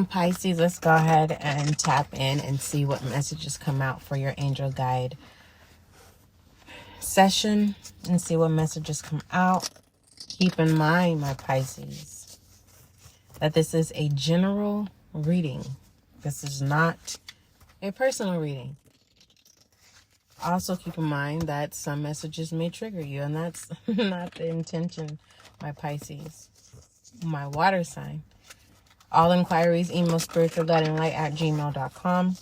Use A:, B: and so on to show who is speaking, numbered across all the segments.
A: Pisces, let's go ahead and tap in and see what messages come out for your angel guide session and see what messages come out. Keep in mind, my Pisces, that this is a general reading. This is not a personal reading. Also keep in mind that some messages may trigger you, and that's not the intention, my Pisces, my water sign. All inquiries, email spiritualguidinglight@gmail.com.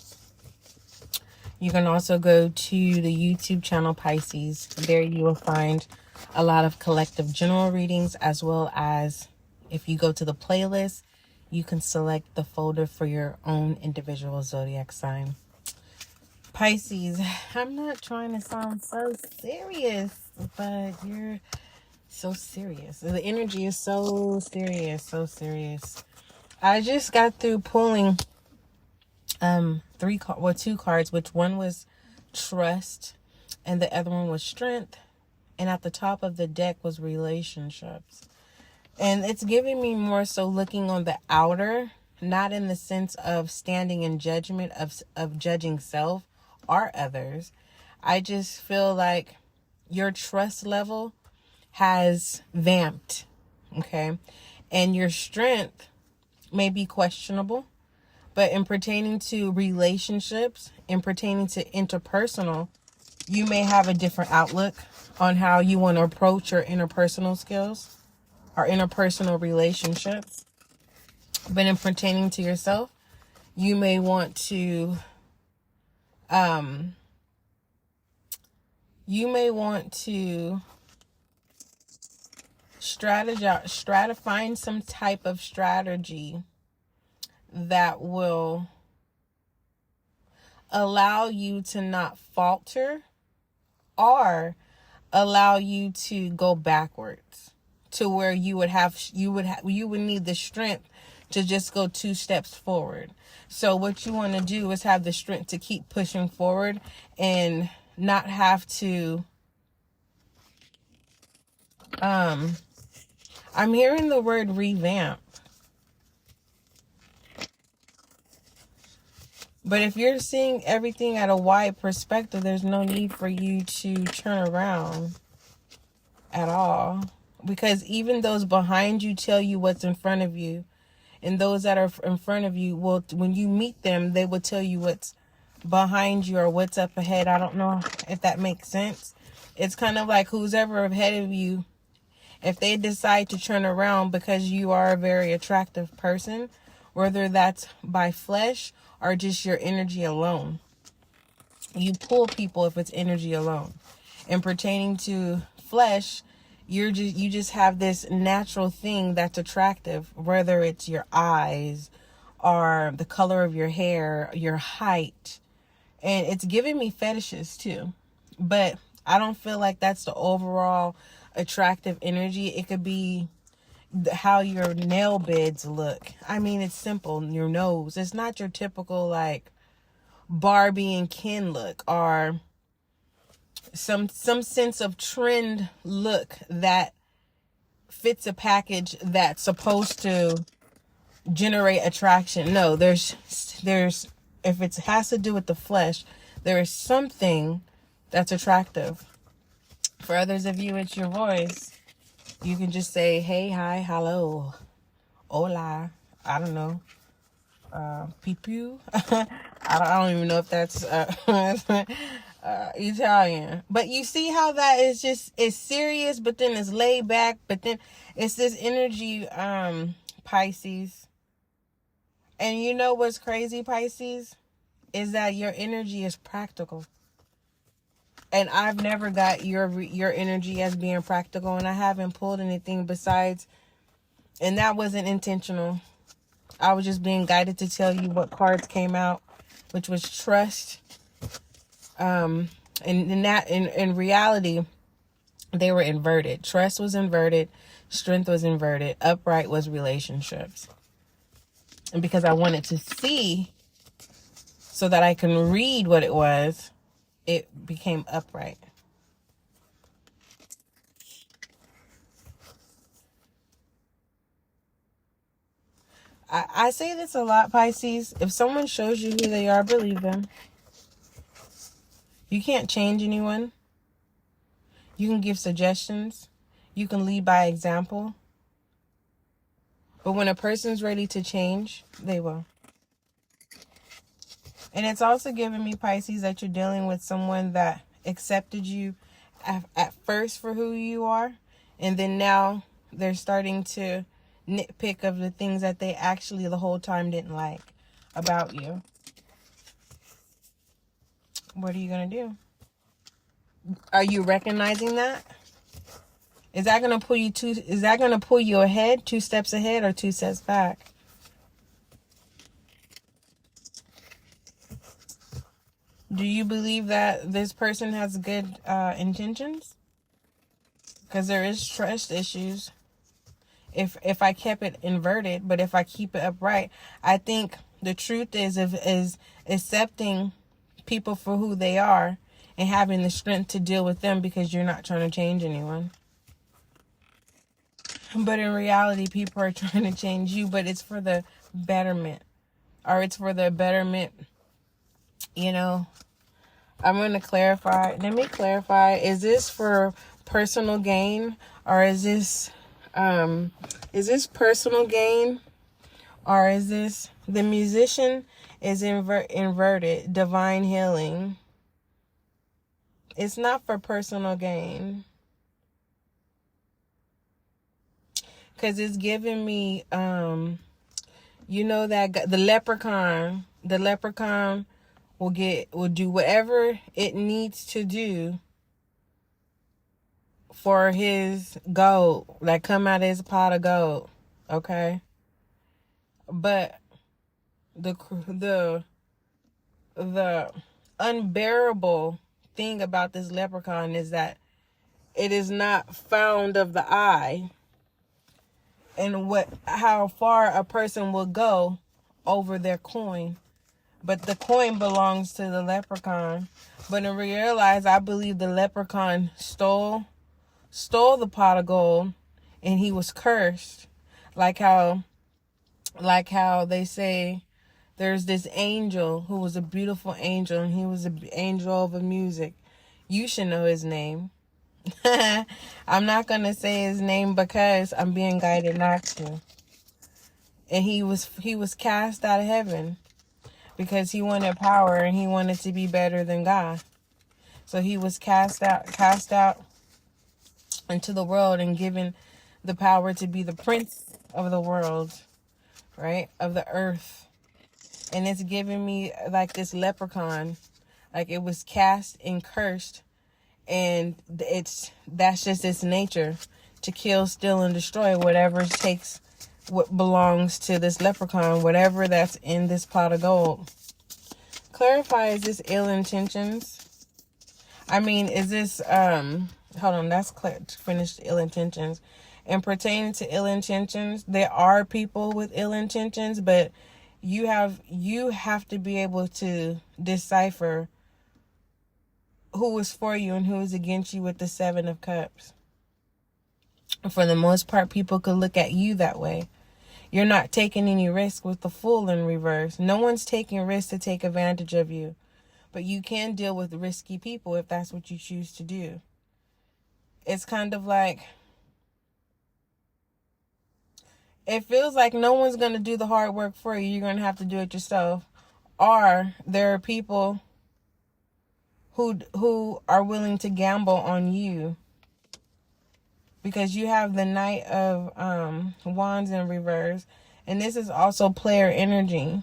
A: You can also go to the YouTube channel Pisces. There you will find a lot of collective general readings, as well as if you go to the playlist, you can select the folder for your own individual zodiac sign. Pisces, I'm not trying to sound so serious, but you're so serious. The energy is so serious, so serious. I just got through pulling two cards, which one was trust and the other one was strength, and at the top of the deck was relationships. And it's giving me more so looking on the outer, not in the sense of standing in judgment of judging self or others. I just feel like your trust level has vamped, okay? And your strength may be questionable, but in pertaining to relationships, in pertaining to interpersonal, you may have a different outlook on how you want to approach your interpersonal skills or interpersonal relationships. But in pertaining to yourself, you may want to find some type of strategy that will allow you to not falter or allow you to go backwards to where you would need the strength to just go 2 steps forward. So what you want to do is have the strength to keep pushing forward and not have to I'm hearing the word revamp. But if you're seeing everything at a wide perspective, there's no need for you to turn around at all. Because even those behind you tell you what's in front of you. And those that are in front of you, when you meet them, they will tell you what's behind you or what's up ahead. I don't know if that makes sense. It's kind of like who's ever ahead of you, if they decide to turn around because you are a very attractive person, whether that's by flesh or just your energy alone. You pull people if it's energy alone. And pertaining to flesh, you just have this natural thing that's attractive, whether it's your eyes or the color of your hair, your height. And it's giving me fetishes too. But I don't feel like that's the overall attractive energy. It could be how your nail beds look. I mean, it's simple. Your nose. It's not your typical like Barbie and Ken look or some sense of trend look that fits a package that's supposed to generate attraction. No, there's if it has to do with the flesh, there is something that's attractive. For others of you, it's your voice. You can just say, hey, hi, hello, hola, I don't know, pipu. I don't even know if that's Italian. But you see how that is it's serious, but then it's laid back, but then it's this energy, Pisces. And you know what's crazy, Pisces? Is that your energy is practical. And I've never got your energy as being practical, and I haven't pulled anything besides, and that wasn't intentional. I was just being guided to tell you what cards came out, which was trust. And in reality, they were inverted. Trust was inverted. Strength was inverted. Upright was relationships. And because I wanted to see so that I can read what it was, it became upright. I say this a lot, Pisces. If someone shows you who they are, believe them. You can't change anyone. You can give suggestions. You can lead by example. But when a person's ready to change, they will. And it's also giving me, Pisces, that you're dealing with someone that accepted you at first for who you are. And then now they're starting to nitpick of the things that they actually the whole time didn't like about you. What are you going to do? Are you recognizing that? Is that going to pull you ahead, 2 steps ahead, or 2 steps back? Do you believe that this person has good intentions? Because there is trust issues. If I kept it inverted, but if I keep it upright, I think the truth is accepting people for who they are and having the strength to deal with them, because you're not trying to change anyone. But in reality, people are trying to change you, but it's for the betterment. Or it's for the betterment, I'm going to clarify. Let me clarify. Is this for personal gain, or is this personal gain, or is this the musician is inverted, divine healing? It's not for personal gain, because it's giving me that the leprechaun will do whatever it needs to do for his gold that come out of his pot of gold. Okay. But the unbearable thing about this leprechaun is that it is not found of the eye, and how far a person will go over their coin. But the coin belongs to the leprechaun. But in realize, I believe the leprechaun stole the pot of gold, and he was cursed. Like how they say there's this angel who was a beautiful angel, and he was an angel of music. You should know his name. I'm not going to say his name because I'm being guided not to. And he was cast out of heaven because he wanted power and he wanted to be better than God. So he was cast out into the world and given the power to be the prince of the world, right? Of the earth. And it's giving me like this leprechaun, like it was cast and cursed, and that's just its nature, to kill, steal, and destroy whatever takes what belongs to this leprechaun, whatever that's in this pot of gold. Clarify, is this ill intentions? I mean, is this, hold on, that's finished ill intentions. And pertaining to ill intentions, there are people with ill intentions, but you have to be able to decipher who is for you and who is against you with the 7 of Cups. For the most part, people could look at you that way. You're not taking any risk with the Fool in reverse. No one's taking risks to take advantage of you. But you can deal with risky people if that's what you choose to do. It's kind of like, it feels like no one's going to do the hard work for you. You're going to have to do it yourself. Or there are people who are willing to gamble on you, because you have the Knight of Wands in reverse, and this is also player energy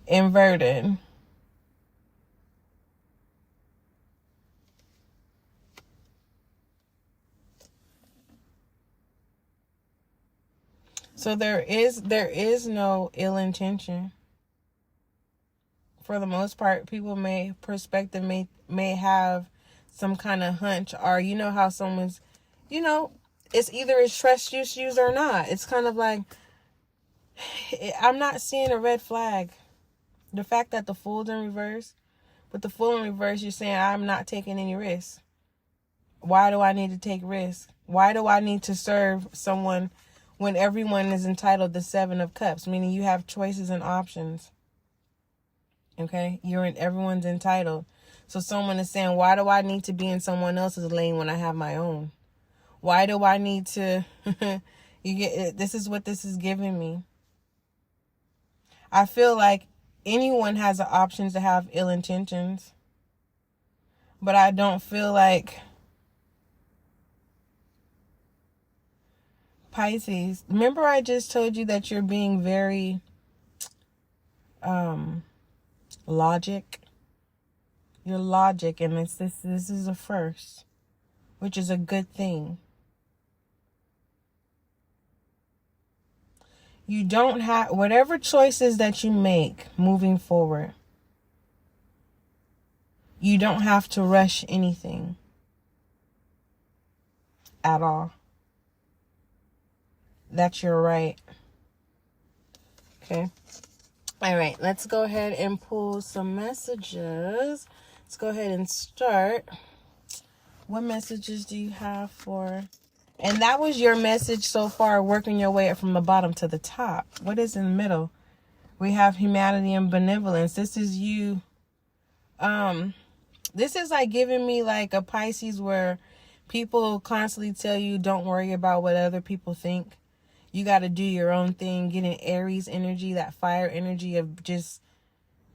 A: inverted. So there is no ill intention. For the most part, people may have some kind of hunch, or how someone's, it's either it's trust issues or not. It's kind of like, I'm not seeing a red flag. The fact that the Fool's in reverse, with the Fool in reverse, you're saying I'm not taking any risks. Why do I need to take risks? Why do I need to serve someone when everyone is entitled the Seven of Cups, meaning you have choices and options. Okay? Everyone's entitled. So someone is saying, why do I need to be in someone else's lane when I have my own? Why do I need to... This is what this is giving me. I feel like anyone has the options to have ill intentions. But I don't feel like... Pisces, remember I just told you that you're being very logic. You're logic, and this is a first, which is a good thing. You don't have, whatever choices that you make moving forward, you don't have to rush anything at all. That's your right. Okay. All right. Let's go ahead and pull some messages. Let's go ahead and start. What messages do you have for... And that was your message so far, working your way up from the bottom to the top. What is in the middle? We have humanity and benevolence. This is you. This is like giving me like a Pisces where people constantly tell you don't worry about what other people think. You got to do your own thing. Get an Aries energy, that fire energy of just,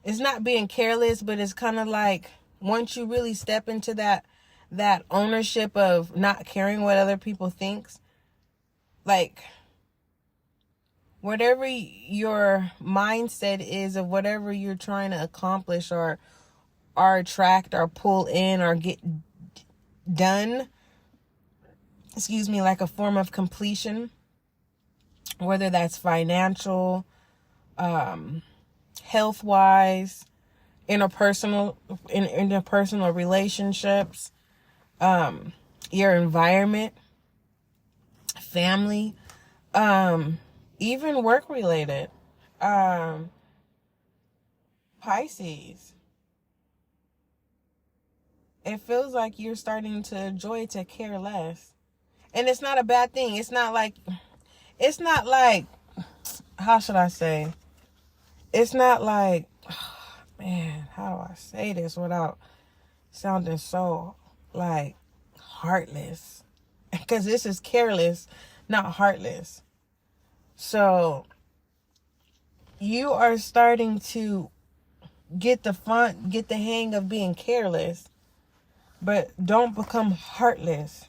A: it's not being careless, but it's kind of like once you really step into that ownership of not caring what other people thinks, like whatever your mindset is of whatever you're trying to accomplish or attract or pull in or get done, like a form of completion, whether that's financial, health-wise, interpersonal relationships, your environment, family, even work-related. Pisces. It feels like you're starting to enjoy to care less. And it's not a bad thing. It's not like, how should I say? It's not like, man, how do I say this without sounding so, like, heartless? Because this is careless, not heartless. So, you are starting to get the hang of being careless, but don't become heartless.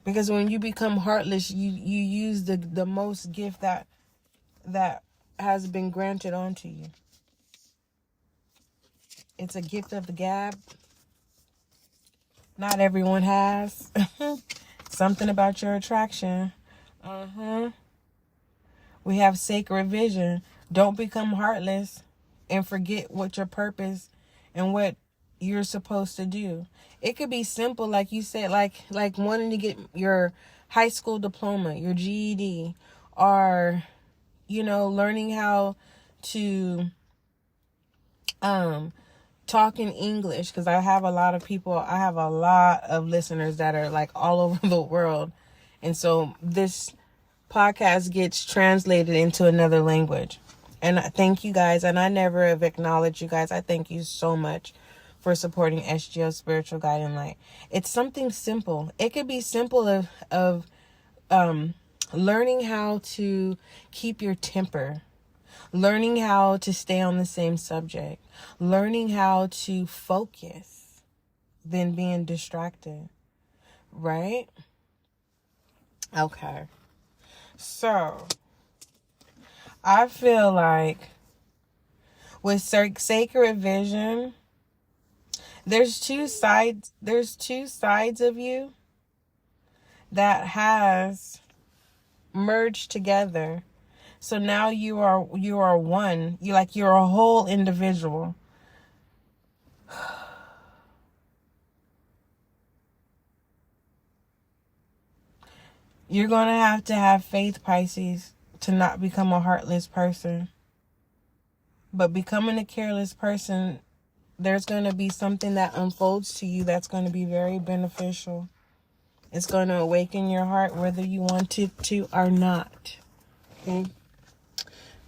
A: Because when you become heartless, you use the most gift that has been granted onto you. It's a gift of the gab. Not everyone has. Something about your attraction. We have sacred vision. Don't become heartless and forget what your purpose and what you're supposed to do. It could be simple, like you said, like wanting to get your high school diploma, your GED, or, learning how to talk in English, because I have a lot of listeners that are like all over the world. And so this podcast gets translated into another language. And I thank you guys. And I never have acknowledged you guys. I thank you so much for supporting SGO Spiritual Guiding Light. It's something simple. It could be simple of learning how to keep your temper, learning how to stay on the same subject, learning how to focus than being distracted, right? Okay. So, I feel like with sacred vision, there's two sides of you that has merged together. So now you are one. You're a whole individual. You're going to have faith, Pisces, to not become a heartless person. But becoming a careless person, there's going to be something that unfolds to you that's going to be very beneficial. It's going to awaken your heart whether you want it to or not. Okay.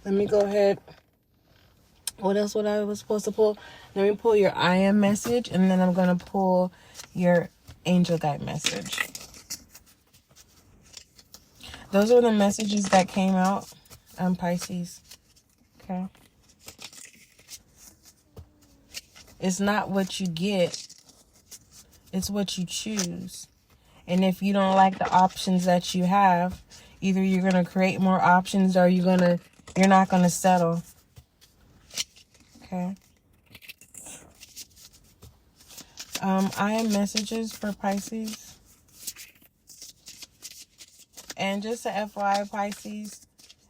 A: Let me go ahead. What else what I was supposed to pull? Let me pull your I am message, and then I'm going to pull your angel guide message. Those are the messages that came out on Pisces. Okay. It's not what you get. It's what you choose. And if you don't like the options that you have, either you're going to create more options or you're not going to settle. Okay. I am messages for Pisces. And just a FYI, Pisces,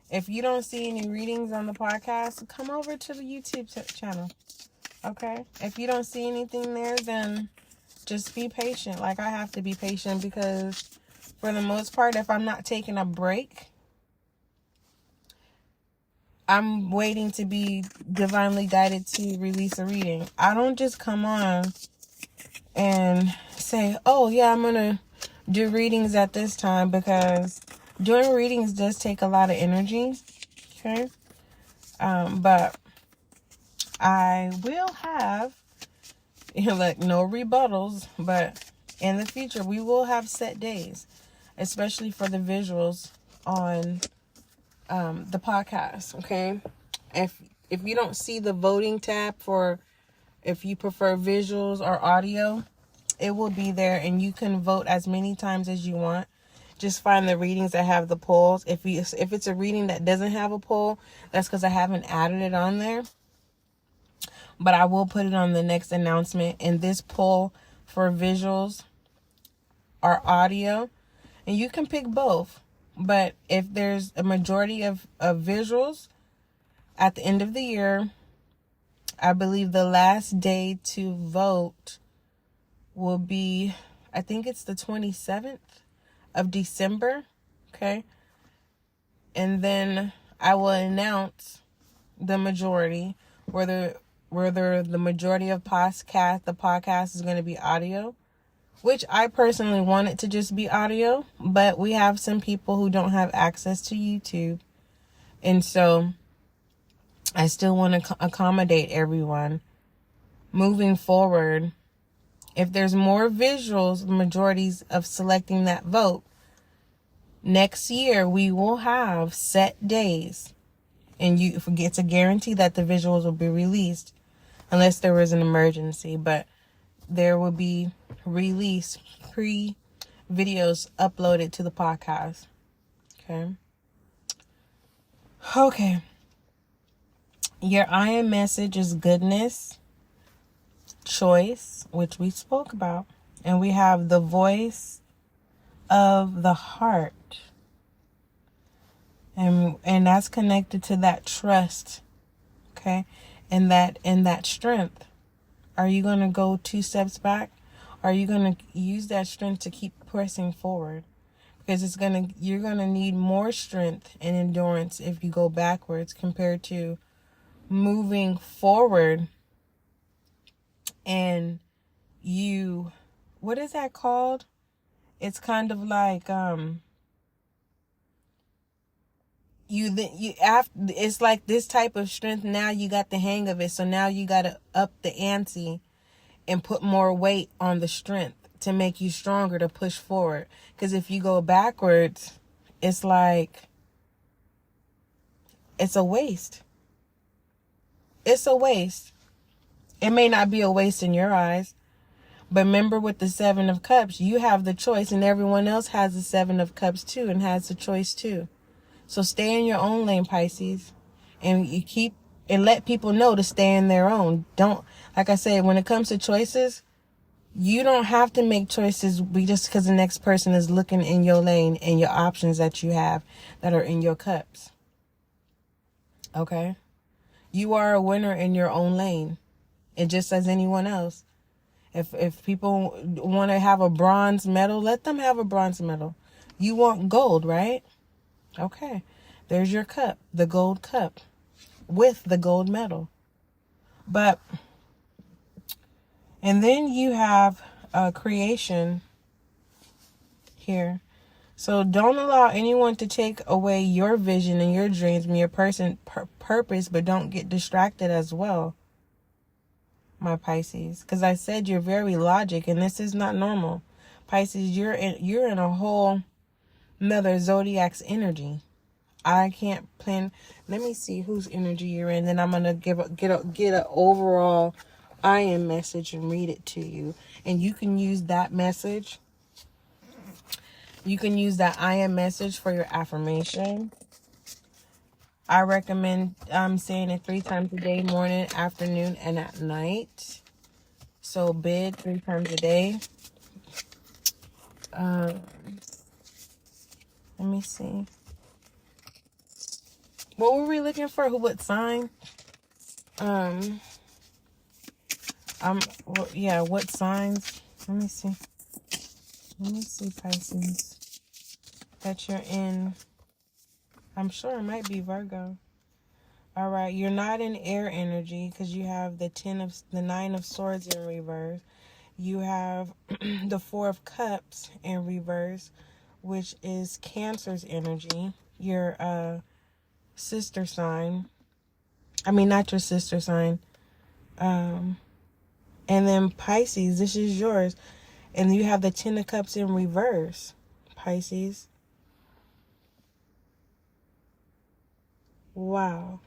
A: if you don't see any readings on the podcast, come over to the YouTube channel. Okay? If you don't see anything there, then just be patient. Like, I have to be patient because for the most part, if I'm not taking a break, I'm waiting to be divinely guided to release a reading. I don't just come on and say, oh, yeah, I'm going to do readings at this time, because doing readings does take a lot of energy. Okay? But I will have, like, no rebuttals, but in the future, we will have set days, especially for the visuals on the podcast. Okay? If you don't see the voting tab for if you prefer visuals or audio, it will be there, and you can vote as many times as you want. Just find the readings that have the polls. If it's a reading that doesn't have a poll, that's because I haven't added it on there. But I will put it on the next announcement. And this poll for visuals or audio, and you can pick both. But if there's a majority of visuals at the end of the year, I believe the last day to vote will be, I think it's the 27th of December. Okay. And then I will announce the majority, whether the majority of the podcast is going to be audio, which I personally want it to just be audio, but we have some people who don't have access to YouTube. And so I still want to accommodate everyone. Moving forward, if there's more visuals, the majorities of selecting that vote, next year we will have set days. And it's a guarantee that the visuals will be released unless there was an emergency. But there will be release pre-videos uploaded to the podcast. Okay. Okay. Your I am message is goodness, choice, which we spoke about. And we have the voice of the heart. And that's connected to that trust. Okay? And that strength. Are you going to go 2 steps back? Are you going to use that strength to keep pressing forward? Because you're going to need more strength and endurance if you go backwards compared to moving forward. And what is that called? It's kind of like, it's like this type of strength. Now you got the hang of it. So now you got to up the ante and put more weight on the strength to make you stronger to push forward. Because if you go backwards, it's like, it's a waste. It's a waste. It may not be a waste in your eyes, but remember with the 7 of Cups, you have the choice, and everyone else has the 7 of Cups too and has the choice too. So stay in your own lane, Pisces, and let people know to stay in their own. Don't, like I said, when it comes to choices, you don't have to make choices just because the next person is looking in your lane and your options that you have that are in your cups. Okay? You are a winner in your own lane, and just as anyone else. If people want to have a bronze medal, let them have a bronze medal. You want gold, right? Okay. There's your cup, the gold cup with the gold medal. And then you have creation. here. So don't allow anyone to take away your vision and your dreams and your purpose, but don't get distracted as well, my Pisces. Because I said you're very logic, and this is not normal. Pisces, you're in a whole another Zodiac's energy. I can't plan. Let me see whose energy you're in. Then I'm gonna get an overall I am message and read it to you. And you can use that message. You can use that I am message for your affirmation. I recommend saying it 3 times a day, morning, afternoon, and at night. So bid 3 times a day. Let me see. What were we looking for? What sign? What signs? Let me see. Pisces. That you're in. I'm sure it might be Virgo. All right, you're not in air energy because you have the 9 of Swords in reverse. You have the 4 of Cups in reverse, which is Cancer's energy. Your sister sign. I mean, not your sister sign. And then Pisces, this is yours. And you have the 10 of Cups in reverse, Pisces. Wow.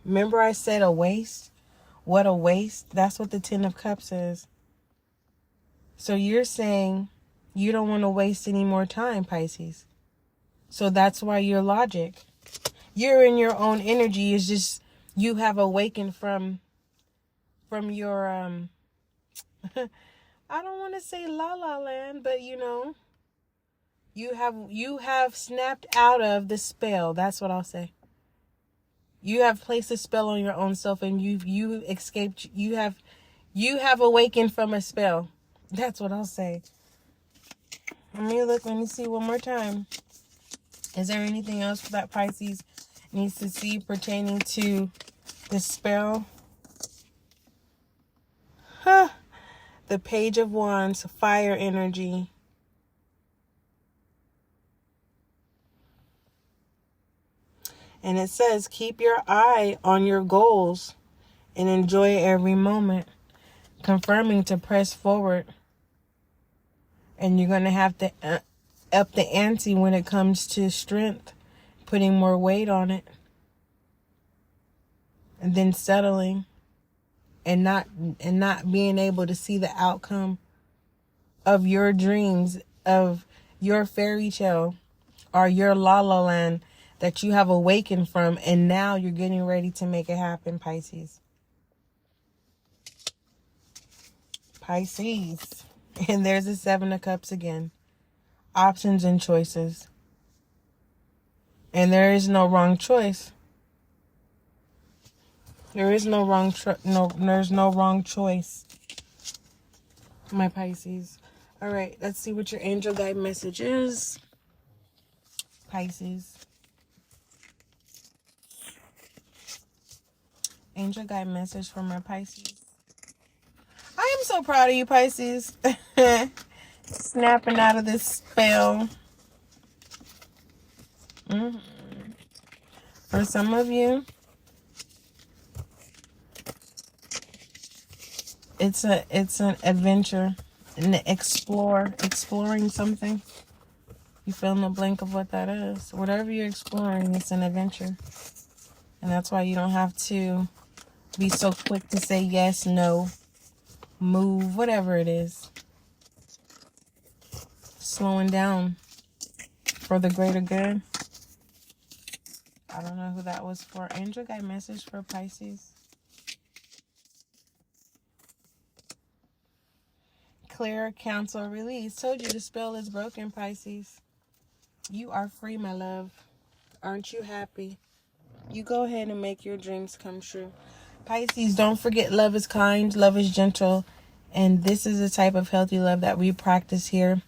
A: Remember I said a waste? What a waste. That's what the 10 of Cups is. So you're saying you don't want to waste any more time, Pisces. So that's why you're logic. You're in your own energy. It's just you have awakened from your, I don't want to say la la land, but you have snapped out of the spell. That's what I'll say. You have placed a spell on your own self, and you escaped. You have awakened from a spell. That's what I'll say. Let me see one more time. Is there anything else that Pisces needs to see pertaining to the spell? The Page of Wands, fire energy. And it says, keep your eye on your goals and enjoy every moment. Confirming to press forward. And you're going to have to up the ante when it comes to strength. Putting more weight on it. And then settling. And not being able to see the outcome of your dreams, of your fairy tale, or your la la land that you have awakened from, and now you're getting ready to make it happen, Pisces. Pisces. And there's the 7 of Cups again. Options and choices. And there is no wrong choice. There is no wrong there's no wrong choice, my Pisces. All right, let's see what your angel guide message is, Pisces. Angel guide message for my Pisces. I am so proud of you, Pisces. Snapping out of this spell. For some of you, it's an adventure, and exploring something. You fill in the blank of what that is. Whatever you're exploring, it's an adventure. And that's why you don't have to be so quick to say yes, no, move, whatever it is. Slowing down for the greater good. I don't know who that was for. Angel guide message for Pisces. Clear, cancel, release. Told you the spell is broken, Pisces. You are free, my love. Aren't you happy? You go ahead and make your dreams come true. Pisces, don't forget love is kind, love is gentle. And this is the type of healthy love that we practice here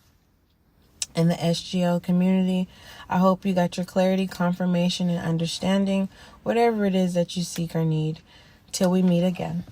A: in the SGL community. I hope you got your clarity, confirmation, and understanding. Whatever it is that you seek or need. Till we meet again.